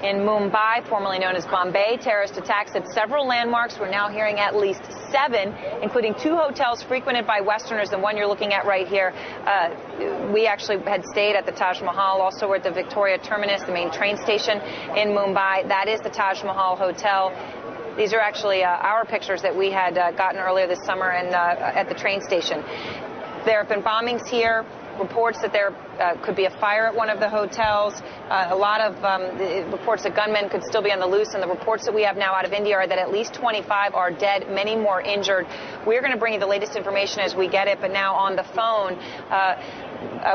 In Mumbai, formerly known as Bombay, terrorist attacks at several landmarks. We're now hearing at least 7, including 2 hotels frequented by Westerners, the one you're looking at right here. We actually had stayed at the Taj Mahal. Also, we're at the Victoria Terminus, the main train station in Mumbai. That is the Taj Mahal Hotel. These are actually our pictures that we had gotten earlier this summer and at the train station. There have been bombings here. Reports that there could be a fire at one of the hotels. A lot of reports that gunmen could still be on the loose. And the reports that we have now out of India are that at least 25 are dead, many more injured. We're going to bring you the latest information as we get it. But now on the phone,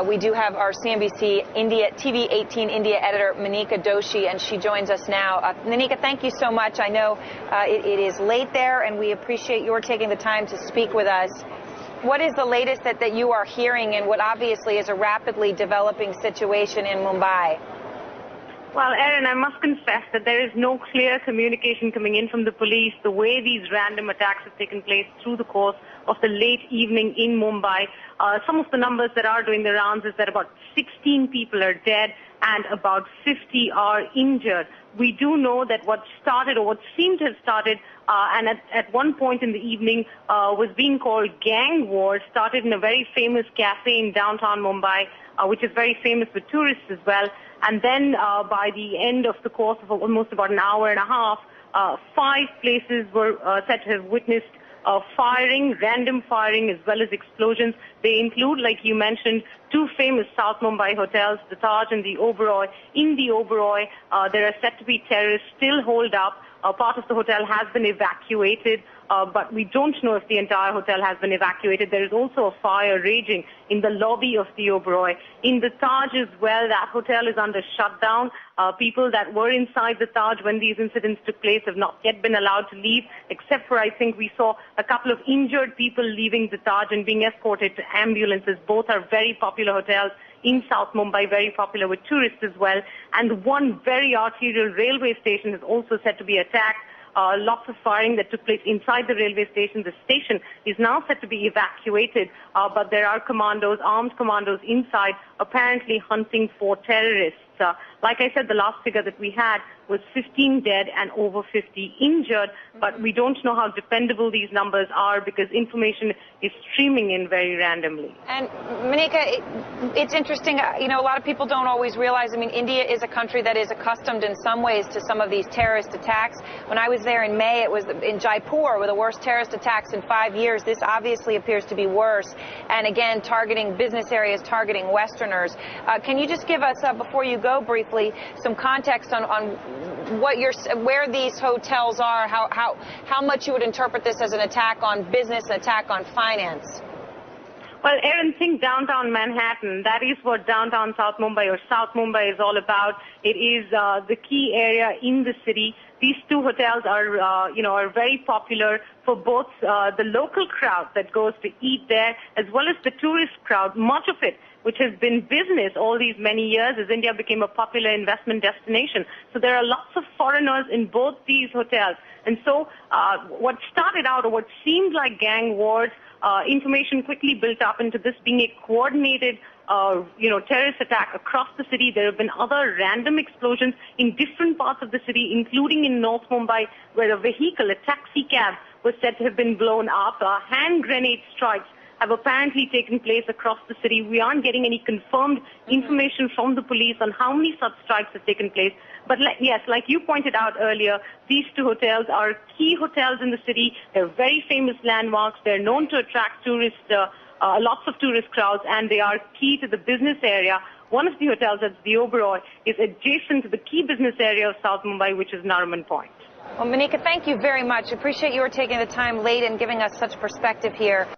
we do have our CNBC India TV 18 India editor, Manika Doshi, and she joins us now. Manika, thank you so much. I know it is late there, and we appreciate your taking the time to speak with us. What is the latest that you are hearing in what obviously is a rapidly developing situation in Mumbai? Well, Erin, I must confess that there is no clear communication coming in from the police the way these random attacks have taken place through the course of the late evening in Mumbai. Some of the numbers that are doing the rounds is that about 16 people are dead and about 50 are injured. We do know that what started, or what seemed to have started, and at one point in the evening was being called gang wars, started in a very famous cafe in downtown Mumbai, which is very famous with tourists as well. And then by the end of the course of almost about an hour and a half, 5 places were said to have witnessed firing, random firing, as well as explosions. They include, like you mentioned, 2 famous South Mumbai hotels, the Taj and the Oberoi. In the Oberoi, there are said to be terrorists still holed up. Part of the hotel has been evacuated, but we don't know if the entire hotel has been evacuated. There is also a fire raging in the lobby of the Oberoi. In the Taj as well, that hotel is under shutdown. People that were inside the Taj when these incidents took place have not yet been allowed to leave, except for, I think, we saw a couple of injured people leaving the Taj and being escorted to ambulances. Both are very popular hotels in South Mumbai, very popular with tourists as well. And one very arterial railway station is also said to be attacked. Lots of firing that took place inside the railway station. The station is now said to be evacuated, but there are commandos, armed commandos inside, apparently hunting for terrorists. Like I said, the last figure that we had was 15 dead and over 50 injured, but we don't know how dependable these numbers are because information is streaming in very randomly. And Manika, it's interesting, you know, a lot of people don't always realize, I mean, India is a country that is accustomed in some ways to some of these terrorist attacks. When I was there in May, it was in Jaipur with the worst terrorist attacks in 5 years. This obviously appears to be worse. And again, targeting business areas, targeting Westerners. Can you just give us, before you go briefly, some context on what where these hotels are, how much you would interpret this as an attack on business, an attack on finance? Well, Erin, think downtown Manhattan. That is what downtown South Mumbai or South Mumbai is all about. It is the key area in the city. These 2 hotels are, are very popular for both the local crowd that goes to eat there, as well as the tourist crowd. Much of it, which has been business all these many years as India became a popular investment destination. So there are lots of foreigners in both these hotels. And so what started out, or what seemed like gang wars, information quickly built up into this being a coordinated terrorist attack across the city. There have been other random explosions in different parts of the city, including in North Mumbai, where a vehicle, a taxi cab, was said to have been blown up. Hand grenade strikes have apparently taken place across the city. We aren't getting any confirmed information from the police on how many such strikes have taken place. But yes, like you pointed out earlier, these 2 hotels are key hotels in the city. They're very famous landmarks. They're known to attract tourists, lots of tourist crowds, and they are key to the business area. One of the hotels, that's the Oberoi, is adjacent to the key business area of South Mumbai, which is Nariman Point. Well, Manika, thank you very much. Appreciate your taking the time late and giving us such perspective here.